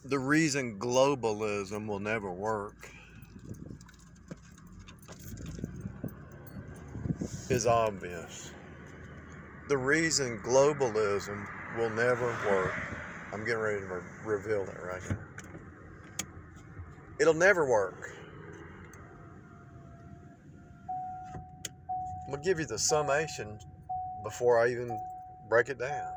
The reason globalism will never work is obvious. The reason globalism will never work, I'm getting ready to reveal that right now. It'll never work. I'm going to give you the summation before I even break it down.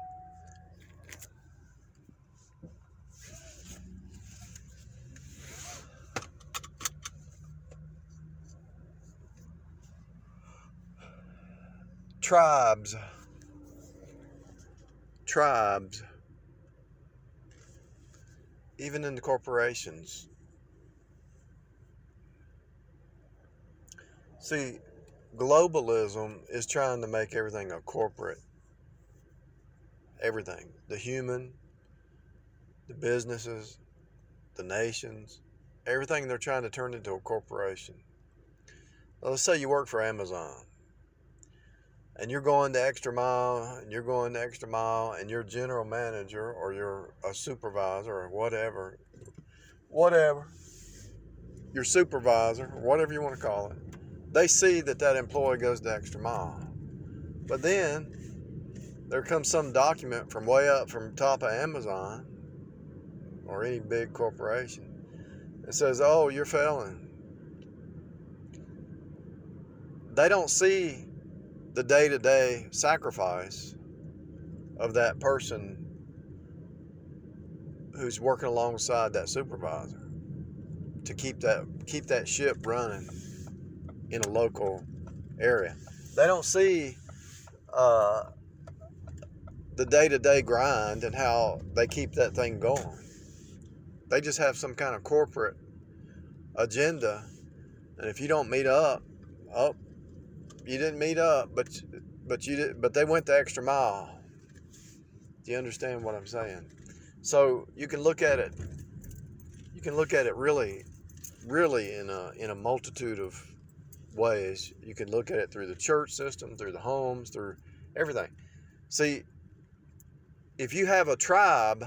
Tribes, even in the corporations. See, globalism is trying to make everything a corporate. Everything. The human, the businesses, the nations, everything they're trying to turn into a corporation. Well, let's say you work for Amazon. And you're going the extra mile, and you're going the extra mile, and your general manager or you're a supervisor or whatever, your supervisor, or whatever you want to call it, they see that employee goes the extra mile. But then there comes some document from way up from top of Amazon or any big corporation that says, oh, you're failing. They don't see the day-to-day sacrifice of that person who's working alongside that supervisor to keep that ship running in a local area. They don't see the day-to-day grind and how they keep that thing going. They just have some kind of corporate agenda, and if you don't meet up, you didn't meet up, but they went the extra mile. Do you understand what I'm saying? So you can look at it. You can look at it really in a multitude of ways. You can look at it through the church system, through the homes, through everything. See, if you have a tribe,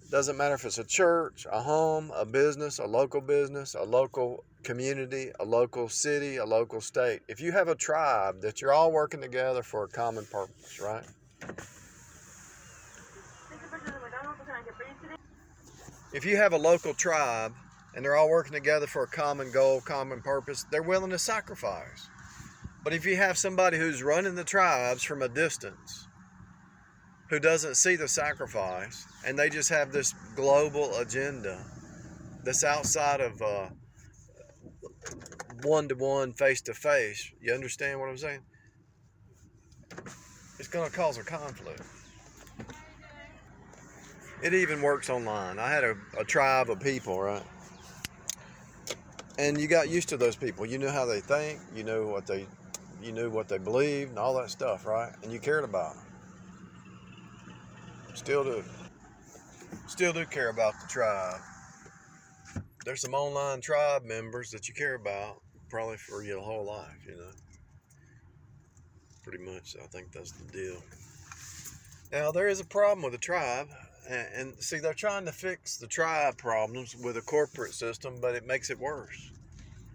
doesn't matter if it's a church, a home, a business, a local community, a local city, a local state. If you have a tribe that you're all working together for a common purpose, right? If you have a local tribe and they're all working together for a common goal, common purpose, they're willing to sacrifice. But if you have somebody who's running the tribes from a distance, who doesn't see the sacrifice, and they just have this global agenda that's outside of one-to-one, face-to-face, you understand what I'm saying? It's going to cause a conflict. It even works online. I had a tribe of people, right? And you got used to those people. You knew how they think, you knew what they believed, and all that stuff, right? And you cared about them. Still do care about the tribe. There's some online tribe members that you care about probably for your whole life, Pretty much, I think that's the deal. Now, there is a problem with the tribe, and see, they're trying to fix the tribe problems with a corporate system, but it makes it worse.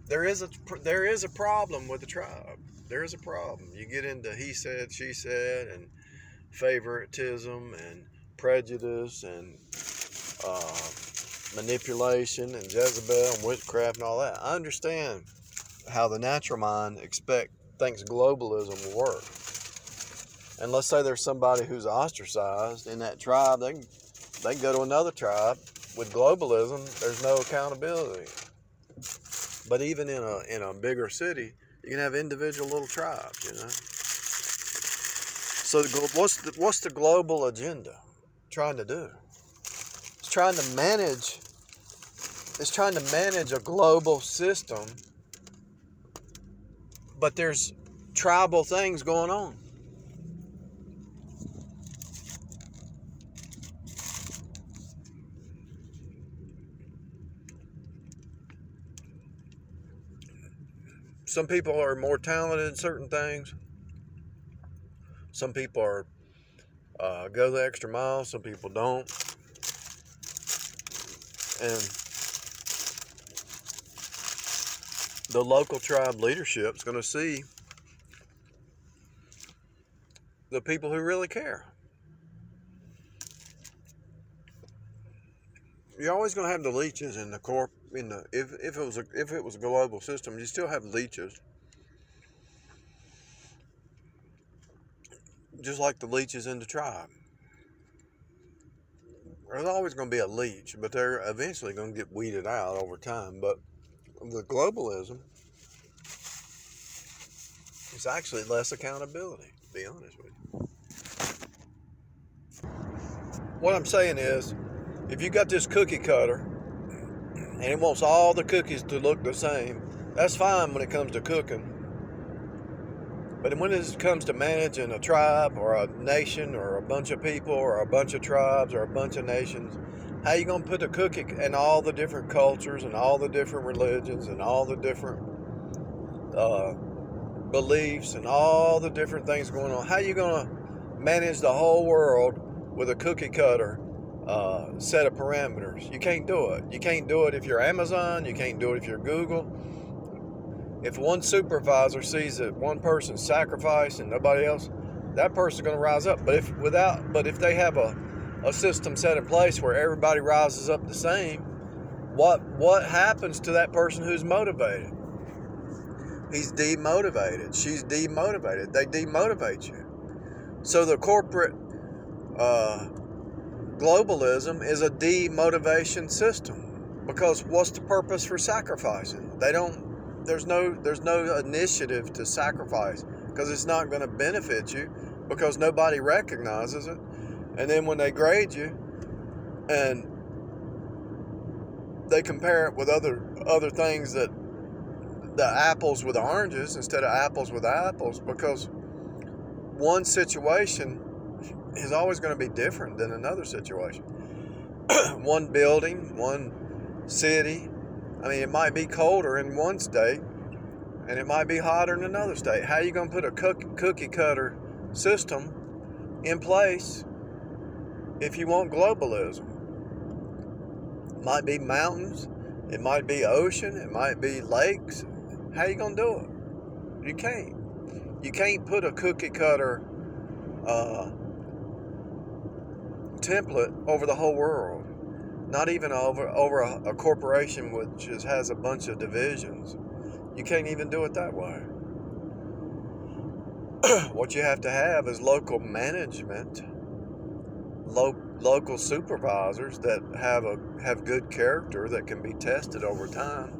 There is a problem with the tribe. There is a problem. You get into he said, she said, and favoritism and prejudice and manipulation and Jezebel and witchcraft and all that. I understand how the natural mind thinks globalism will work. And let's say there's somebody who's ostracized in that tribe, they can go to another tribe. With globalism, there's no accountability. But even in a bigger city, you can have individual little tribes, So what's the global agenda trying to do? It's trying to manage a global system, but there's tribal things going on. Some people are more talented in certain things. Some people are go the extra mile. Some people don't. And the local tribe leadership is going to see the people who really care. You're always going to have the leeches in the corp. If it was a global system, you still have leeches, just like the leeches in the tribe. There's always going to be a leech, but they're eventually going to get weeded out over time. But the globalism is actually less accountability, to be honest with you. What I'm saying is, if you got this cookie cutter and it wants all the cookies to look the same, that's fine when it comes to cooking. But when it comes to managing a tribe or a nation or a bunch of people or a bunch of tribes or a bunch of nations, how you going to put a cookie and all the different cultures and all the different religions and all the different beliefs and all the different things going on? How you going to manage the whole world with a cookie cutter set of parameters? You can't do it. You can't do it if you're Amazon. You can't do it if you're Google. If one supervisor sees that one person's sacrifice and nobody else, that person's going to rise up. But if they have a system set in place where everybody rises up the same, what happens to that person who's motivated? He's demotivated. She's demotivated. They demotivate you. So the corporate globalism is a demotivation system, because what's the purpose for sacrificing? There's no initiative to sacrifice, because it's not going to benefit you, because nobody recognizes it. And then when they grade you and they compare it with other things, that the apples with oranges instead of apples with apples, because one situation is always going to be different than another situation. One building, one city, it might be colder in one state and it might be hotter in another state. How are you going to put a cookie cutter system in place if you want globalism? It might be mountains, it might be ocean, it might be lakes. How are you going to do it? You can't. You can't put a cookie cutter template over the whole world. Not even over a corporation which has a bunch of divisions. You can't even do it that way. What you have to have is local management, local supervisors that have good character that can be tested over time.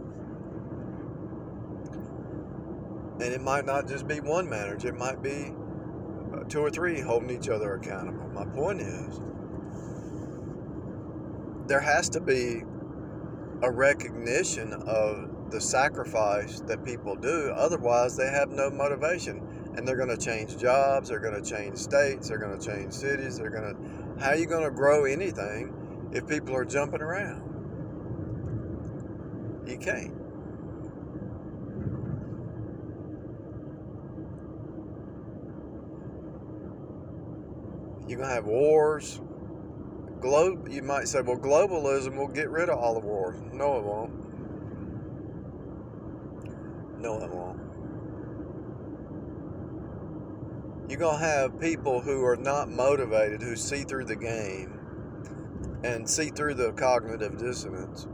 And it might not just be one manager. It might be two or three holding each other accountable. My point is, there has to be a recognition of the sacrifice that people do. Otherwise, they have no motivation. And they're going to change jobs. They're going to change states. They're going to change cities. How are you going to grow anything if people are jumping around? You can't. You're going to have wars. You might say, well, globalism will get rid of all the wars. No, it won't. No, it won't. You're going to have people who are not motivated, who see through the game and see through the cognitive dissonance.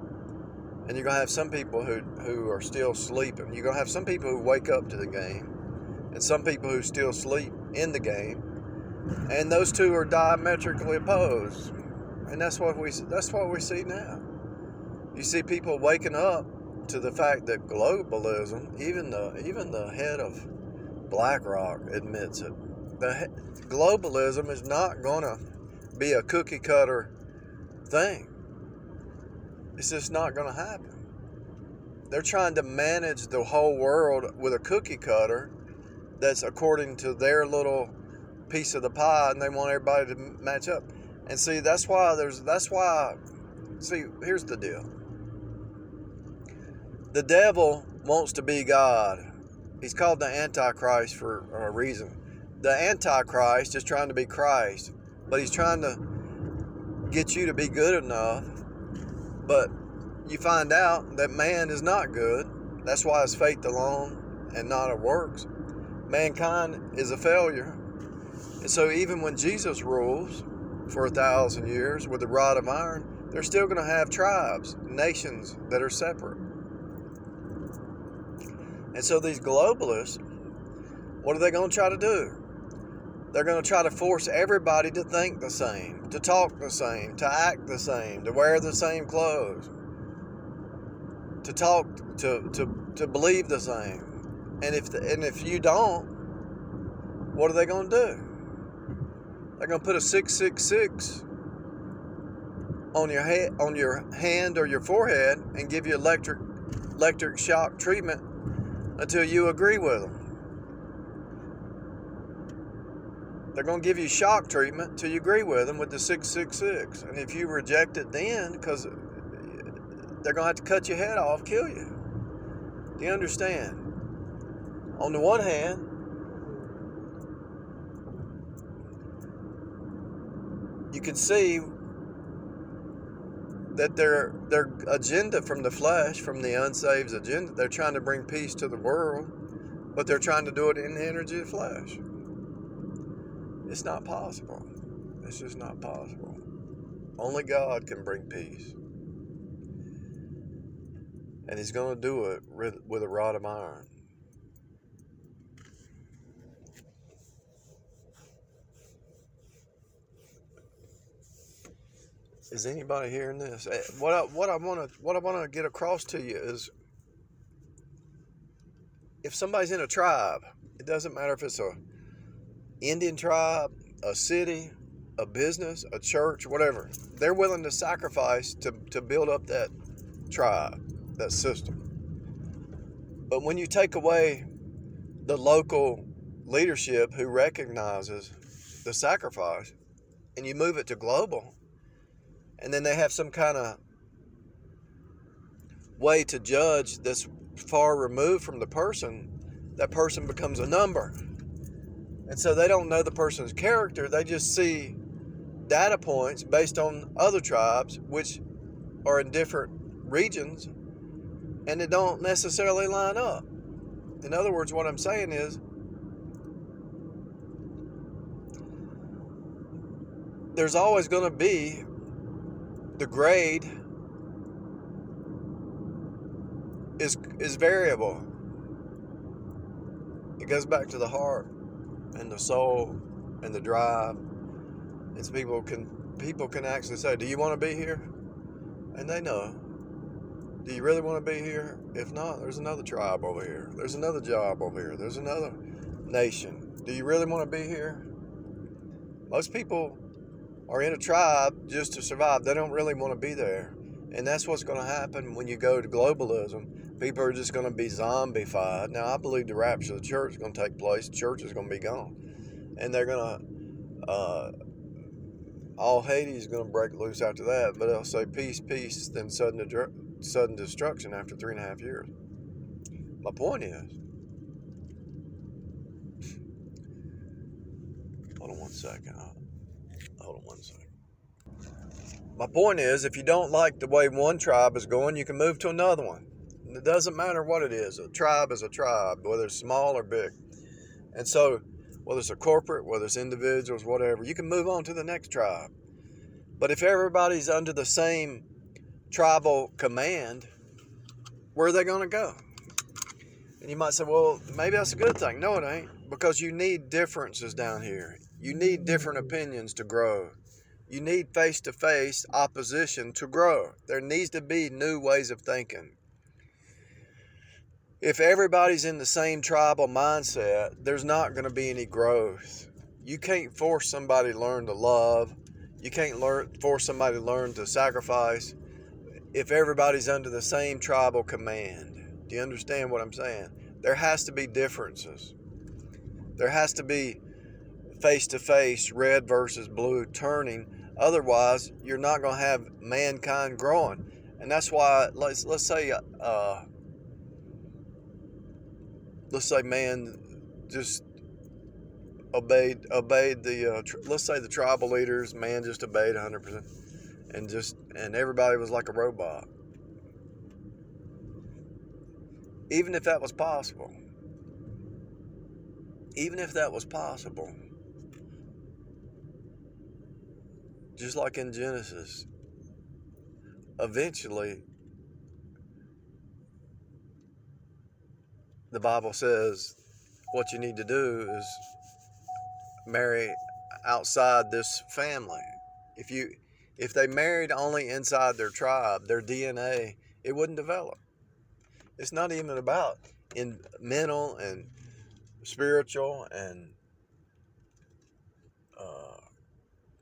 And you're going to have some people who are still sleeping. You're going to have some people who wake up to the game and some people who still sleep in the game. And those two are diametrically opposed. And that's what we see now. You see people waking up to the fact that globalism, even the head of BlackRock admits it. Globalism is not going to be a cookie cutter thing. It's just not going to happen. They're trying to manage the whole world with a cookie cutter that's according to their little piece of the pie, and they want everybody to match up. And see, here's the deal. The devil wants to be God. He's called the Antichrist for a reason. The Antichrist is trying to be Christ, but he's trying to get you to be good enough But you find out that man is not good. That's why it's faith alone and not of works. Mankind is a failure. And so even when Jesus rules for 1,000 years with a rod of iron, they're still going to have tribes, nations that are separate. And so these globalists, what are they going to try to do? They're going to try to force everybody to think the same, to talk the same, to act the same, to wear the same clothes, to talk, to believe the same. And if you don't, what are they going to do? They're going to put a 666 on your hand or your forehead and give you electric shock treatment until you agree with them. They're going to give you shock treatment until you agree with them with the 666. And if you reject it then, because they're going to have to cut your head off, kill you. Do you understand? On the one hand, you can see that their agenda from the flesh, from the unsaved agenda, they're trying to bring peace to the world, but they're trying to do it in the energy of flesh. It's not possible. It's just not possible. Only God can bring peace. And He's going to do it with a rod of iron. Is anybody hearing this? What I want to get across to you is, if somebody's in a tribe, it doesn't matter if it's a Indian tribe, a city, a business, a church, whatever. They're willing to sacrifice to build up that tribe, that system. But when you take away the local leadership who recognizes the sacrifice, and you move it to global, and then they have some kind of way to judge that's far removed from the person, that person becomes a number. And so they don't know the person's character. They just see data points based on other tribes, which are in different regions, and they don't necessarily line up. In other words, what I'm saying is, there's always going to be the grade is variable. It goes back to the heart and the soul and the drive. It's people can actually say, do you want to be here? And they know. Do you really want to be here? If not, there's another tribe over here. There's another job over here. There's another nation. Do you really want to be here? Most people are in a tribe just to survive. They don't really want to be there. And that's what's going to happen when you go to globalism. People are just going to be zombified. Now, I believe the rapture of the church is going to take place. The church is going to be gone. And they're going to, all Hades is going to break loose after that. But they'll say peace, peace, then sudden destruction after 3.5 years. My point is, hold on one second. My point is, if you don't like the way one tribe is going, you can move to another one. And it doesn't matter what it is. A tribe is a tribe, whether it's small or big. And so, whether it's a corporate, whether it's individuals, whatever, you can move on to the next tribe. But if everybody's under the same tribal command, where are they going to go? And you might say, well, maybe that's a good thing. No, it ain't. Because you need differences down here. You need different opinions to grow. You need face-to-face opposition to grow. There needs to be new ways of thinking. If everybody's in the same tribal mindset, there's not going to be any growth. You can't force somebody to learn to love. You can't force somebody to learn to sacrifice if everybody's under the same tribal command. Do you understand what I'm saying? There has to be differences. There has to be face-to-face, red versus blue turning. Otherwise, you're not going to have mankind growing. And that's why, let's say man just obeyed the, let's say the tribal leaders, man just obeyed 100%. and everybody was like a robot. Even if that was possible, just like in Genesis, eventually the Bible says what you need to do is marry outside this family. If they married only inside their tribe, their DNA, it wouldn't develop. It's not even about in mental and spiritual and uh,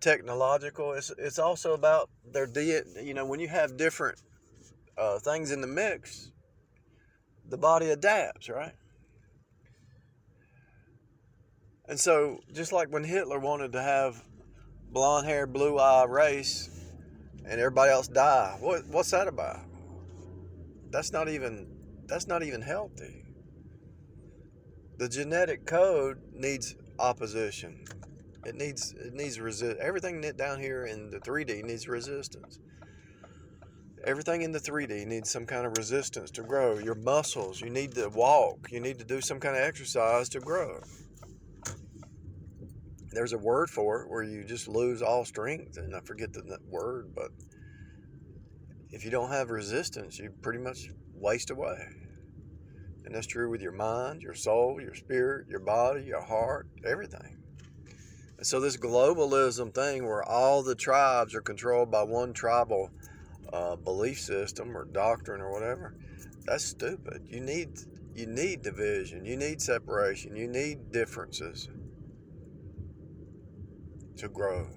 technological. It's also about their DNA. You know, when you have different things in the mix, the body adapts, right? And so, just like when Hitler wanted to have blonde hair, blue eye race, and everybody else die, what's that about? That's not even healthy. The genetic code needs opposition. It needs resist. Everything down here in the 3D needs resistance. Everything in the 3D needs some kind of resistance to grow. Your muscles, you need to walk. You need to do some kind of exercise to grow. There's a word for it where you just lose all strength, and I forget the word, but if you don't have resistance, you pretty much waste away. And that's true with your mind, your soul, your spirit, your body, your heart, everything. And so this globalism thing where all the tribes are controlled by one tribal belief system or doctrine or whatever, that's stupid. You need division. You need separation. You need differences to grow.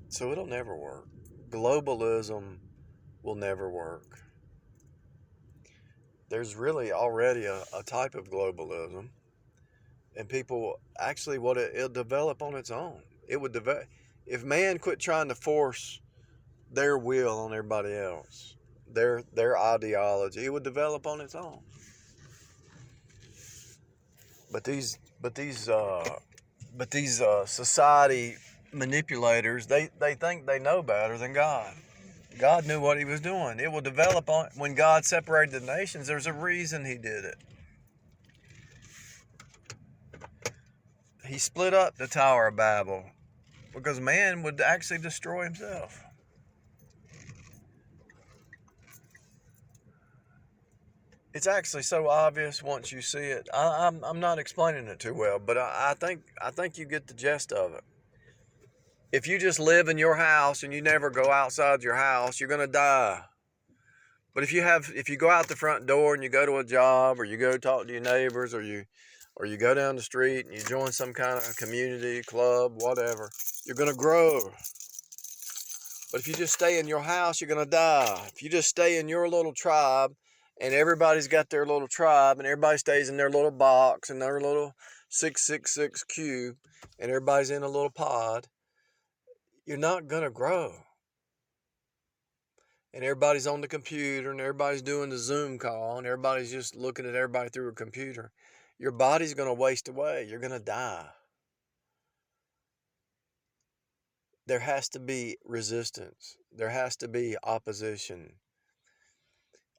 So it'll never work. Globalism will never work. There's really already a type of globalism, and people actually it'll develop on its own. It would develop if man quit trying to force their will on everybody else, their ideology. It would develop on its own. But these society manipulators, they think they know better than God. God knew what he was doing. It will develop on when God separated the nations. There's a reason he did it. He split up the Tower of Babel because man would actually destroy himself. It's actually so obvious once you see it. I'm not explaining it too well, but I think you get the gist of it. If you just live in your house and you never go outside your house, you're gonna die. But if you go out the front door and you go to a job, or you go talk to your neighbors, or you go down the street and you join some kind of community club, whatever, you're gonna grow. But if you just stay in your house, you're gonna die. If you just stay in your little tribe, and everybody's got their little tribe, and everybody stays in their little box and their little 666 cube, and everybody's in a little pod, you're not gonna grow. And everybody's on the computer, and everybody's doing the Zoom call, and everybody's just looking at everybody through a computer. Your body's gonna waste away. You're gonna die. There has to be resistance. There has to be opposition.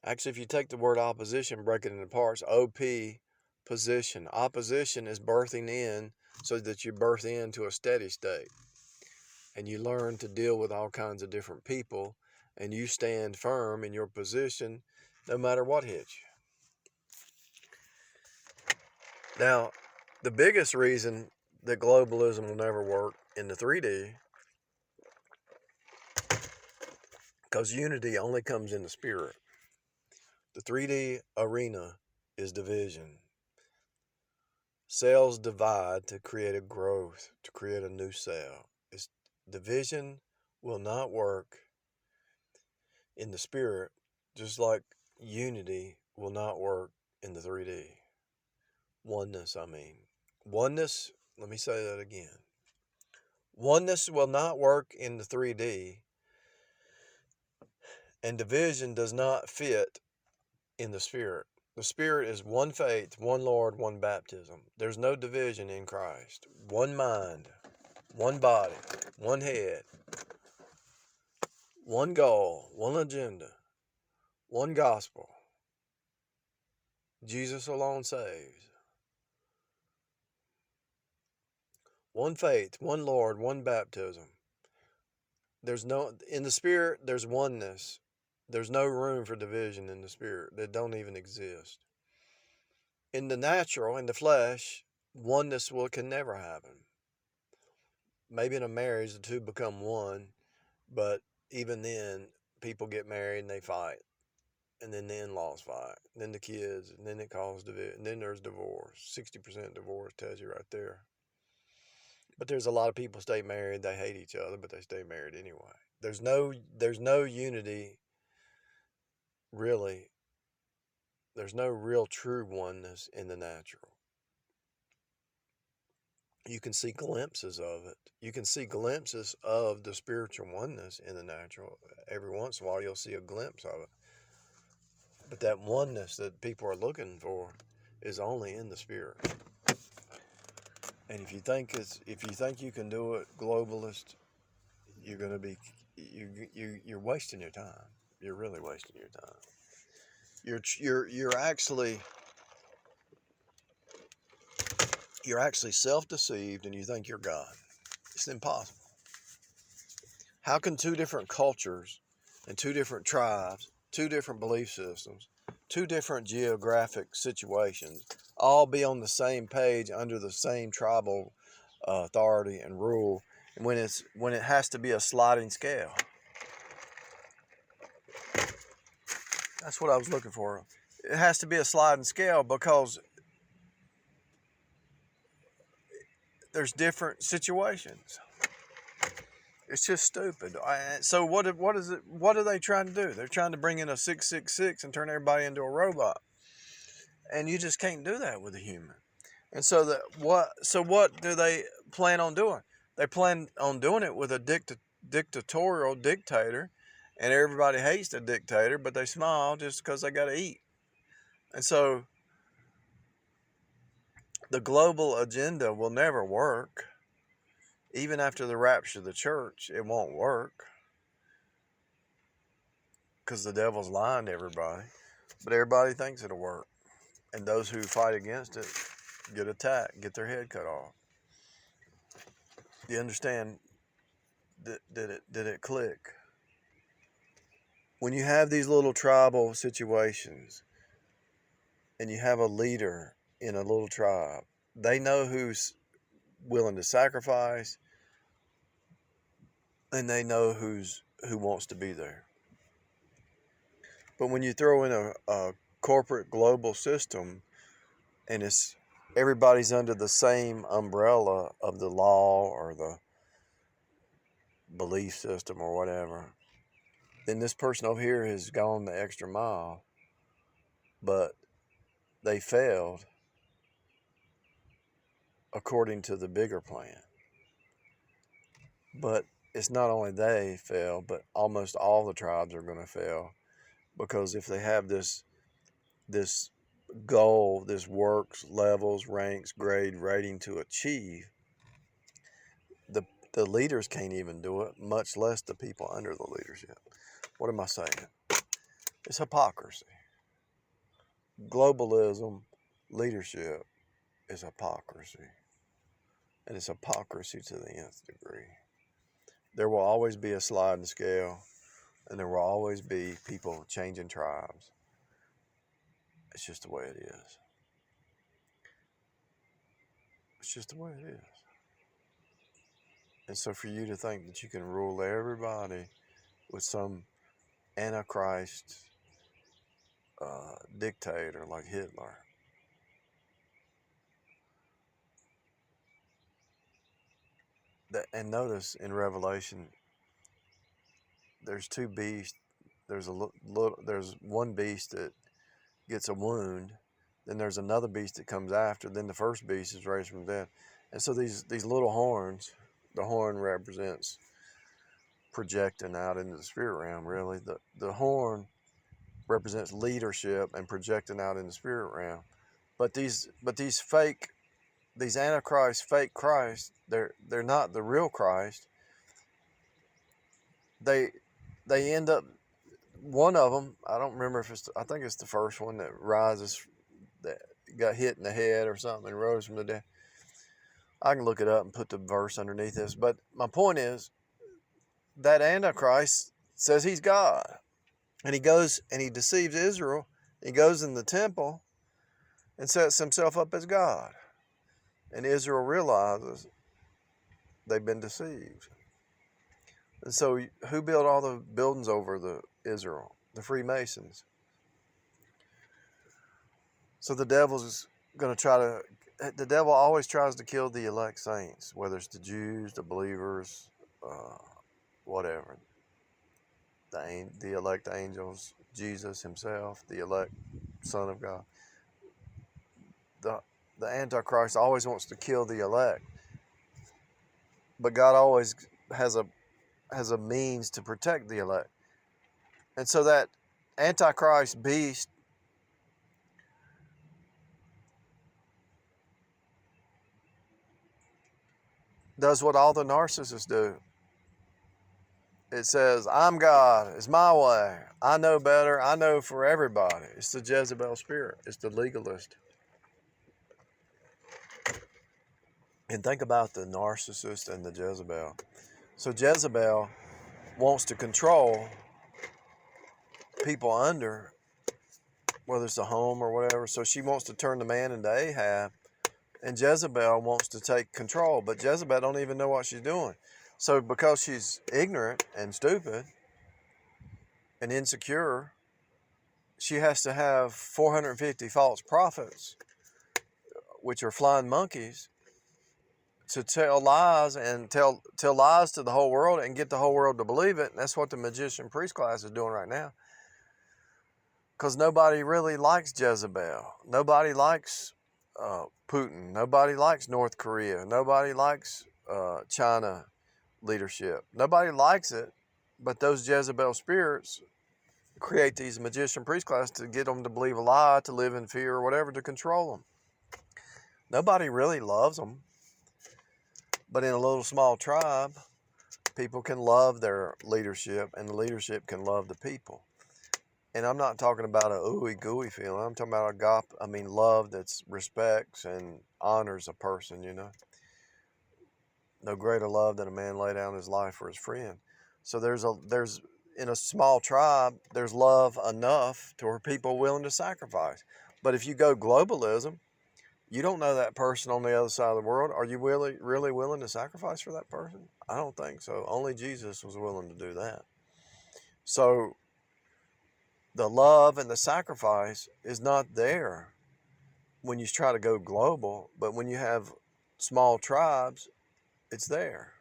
Actually, if you take the word opposition, break it into parts, OP, position. Opposition is birthing in so that you birth into a steady state. And you learn to deal with all kinds of different people, and you stand firm in your position no matter what hits you. Now, the biggest reason that globalism will never work in the 3D, because unity only comes in the spirit. The 3D arena is division. Cells divide to create a growth, to create a new cell. Division will not work in the spirit, just like unity will not work in the 3D. Oneness, I mean. Oneness, let me say that again. Oneness will not work in the 3D, and division does not fit in the spirit. The spirit is one faith, one Lord, one baptism. There's no division in Christ. One mind. one body, one head, one goal, one agenda, one gospel. Jesus alone saves. One faith, one Lord, one baptism. In the Spirit, there's oneness. There's no room for division in the Spirit. That don't even exist. In the natural, in the flesh, oneness can never happen. Maybe in a marriage, the two become one, but even then, people get married and they fight. And then the in-laws fight. And then the kids, and then it causes division. And then there's divorce. 60% divorce tells you right there. But there's a lot of people stay married. They hate each other, but they stay married anyway. There's no unity, really. There's no real true oneness in the natural. You can see glimpses of it. You can see glimpses of the spiritual oneness in the natural. Every once in a while, you'll see a glimpse of it. But that oneness that people are looking for is only in the spirit. And if you think you can do it, globalist, you're going to be you're wasting your time. You're really wasting your time. You're actually self-deceived, and you think you're God. It's impossible. How can two different cultures and two different tribes, two different belief systems, two different geographic situations all be on the same page under the same tribal authority and rule when it has to be a sliding scale? That's what I was looking for. It has to be a sliding scale because there's different situations. It's just stupid. So what are they trying to do? They're trying to bring in a 666 and turn everybody into a robot. And you just can't do that with a human. And so what do they plan on doing? They plan on doing it with a dictatorial dictator, and everybody hates the dictator, but they smile just because they got to eat. And so the global agenda will never work. Even after the rapture of the church, it won't work because the devil's lying to everybody. But everybody thinks it'll work. And those who fight against it get attacked, get their head cut off. You understand? Did it click? When you have these little tribal situations and you have a leader in a little tribe, they know who's willing to sacrifice and they know who wants to be there. But when you throw in a corporate global system and everybody's under the same umbrella of the law or the belief system or whatever, then this person over here has gone the extra mile, but they failed according to the bigger plan. But it's not only they fail, but almost all the tribes are going to fail, because if they have this goal, this works, levels, ranks, grade, rating to achieve, the leaders can't even do it, much less the people under the leadership. What am I saying? It's hypocrisy. Globalism, leadership is hypocrisy. And it's hypocrisy to the nth degree. There will always be a sliding scale, and there will always be people changing tribes. It's just the way it is. It's just the way it is. And so for you to think that you can rule everybody with some antichrist dictator like Hitler, and notice in Revelation, there's two beasts. There's there's one beast that gets a wound, then there's another beast that comes after, then the first beast is raised from the dead. And so these little horns, the horn represents projecting out into the spirit realm, really. The horn represents leadership and projecting out in the spirit realm. But these fake these antichrist, fake Christ, they're not the real Christ. They end up, one of them, I don't remember if I think it's the first one that rises, that got hit in the head or something and rose from the dead. I can look it up and put the verse underneath this. But my point is that Antichrist says he's God. And he goes and he deceives Israel. He goes in the temple and sets himself up as God. And Israel realizes they've been deceived. And so who built all the buildings over the Israel? The Freemasons. So the devil's going to the devil always tries to kill the elect saints, whether it's the Jews, the believers, whatever. The elect angels, Jesus himself, the elect Son of God. The Antichrist always wants to kill the elect. But God always has a means to protect the elect. And so that Antichrist beast does what all the narcissists do. It says, I'm God, it's my way, I know better, I know for everybody. It's the Jezebel spirit, it's the legalist. And think about the narcissist and the Jezebel. So Jezebel wants to control people under, whether it's a home or whatever. So she wants to turn the man into Ahab. And Jezebel wants to take control. But Jezebel don't even know what she's doing. So because she's ignorant and stupid and insecure, she has to have 450 false prophets, which are flying monkeys, to tell lies and tell lies to the whole world and get the whole world to believe it. And that's what the magician priest class is doing right now. Because nobody really likes Jezebel. Nobody likes Putin. Nobody likes North Korea. Nobody likes China leadership. Nobody likes it, but those Jezebel spirits create these magician priest class to get them to believe a lie, to live in fear or whatever, to control them. Nobody really loves them. But in a little small tribe, people can love their leadership, and the leadership can love the people. And I'm not talking about a ooey gooey feeling. I'm talking about love that respects and honors a person, you know. No greater love than a man lay down his life for his friend. So there's in a small tribe, there's love enough to where people are willing to sacrifice. But if you go globalism, you don't know that person on the other side of the world. Are you really willing to sacrifice for that person? I don't think so. Only Jesus was willing to do that. So the love and the sacrifice is not there when you try to go global, but when you have small tribes, it's there.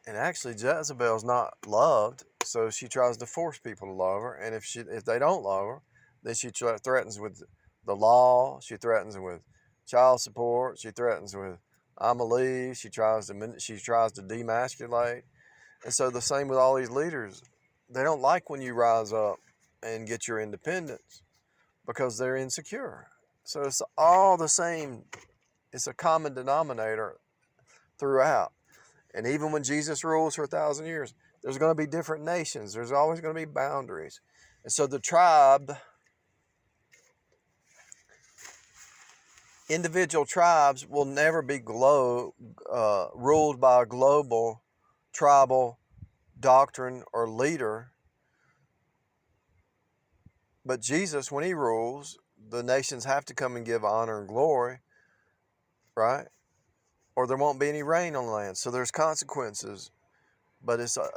And actually, Jezebel's not loved, so she tries to force people to love her. And if they don't love her, then she threatens with the law. She threatens with child support. She threatens with "I'm gonna leave." She tries to demasculate. And so the same with all these leaders. They don't like when you rise up and get your independence because they're insecure. So it's all the same. It's a common denominator throughout. And even when Jesus rules for 1,000 years, there's going to be different nations. There's always going to be boundaries. And so the tribe, individual tribes will never be ruled by a global tribal doctrine or leader. But Jesus, when he rules, the nations have to come and give honor and glory, right? Or there won't be any rain on the land. So there's consequences. But it's a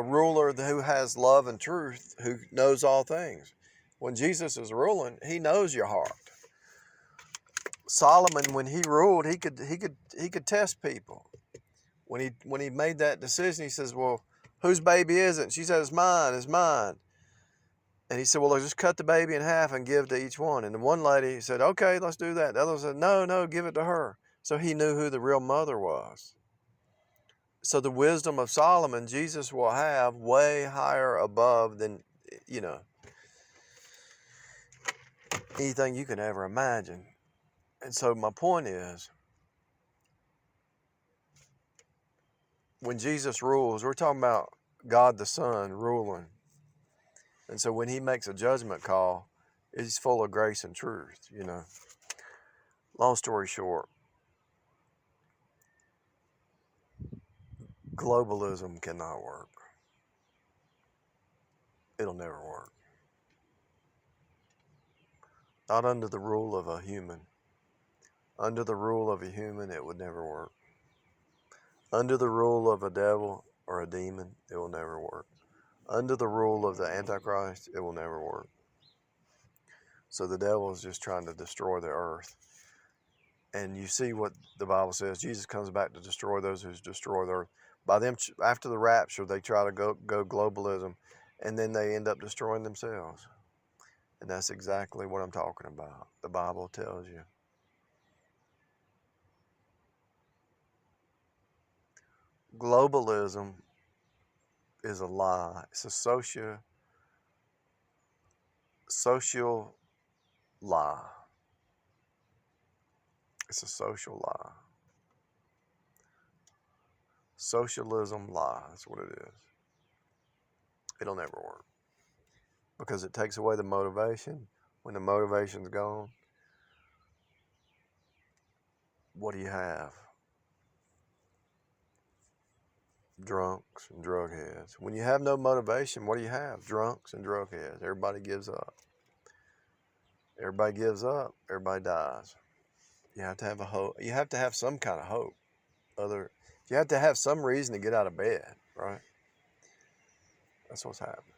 ruler who has love and truth, who knows all things. When Jesus is ruling, he knows your heart. Solomon, when he ruled, he could test people. When he made that decision, he says, "Well, whose baby is it?" And she said, "It's mine, it's mine." And he said, "Well, just cut the baby in half and give to each one." And the one lady said, "Okay, let's do that." The other said, No, give it to her." So he knew who the real mother was. So the wisdom of Solomon, Jesus will have way higher above than, anything you can ever imagine. And so my point is, when Jesus rules, we're talking about God the Son ruling. And so when he makes a judgment call, he's full of grace and truth, you know. Long story short, globalism cannot work. It'll never work. Not under the rule of a human. Under the rule of a human, it would never work. Under the rule of a devil or a demon, it will never work. Under the rule of the Antichrist, it will never work. So the devil is just trying to destroy the earth. And you see what the Bible says. Jesus comes back to destroy those who destroy the earth. By them, after the rapture, they try to go globalism, and then they end up destroying themselves. And that's exactly what I'm talking about. The Bible tells you. Globalism is a lie. It's a social lie. It's a social lie. Socialism lie. That's what it is. It'll never work because it takes away the motivation. When the motivation's gone, what do you have? Drunks and drug heads. When you have no motivation, what do you have? Drunks and drug heads. Everybody gives up. Everybody gives up. Everybody dies. You have to have a hope. You have to have some kind of hope. You have to have some reason to get out of bed, right? That's what's happening.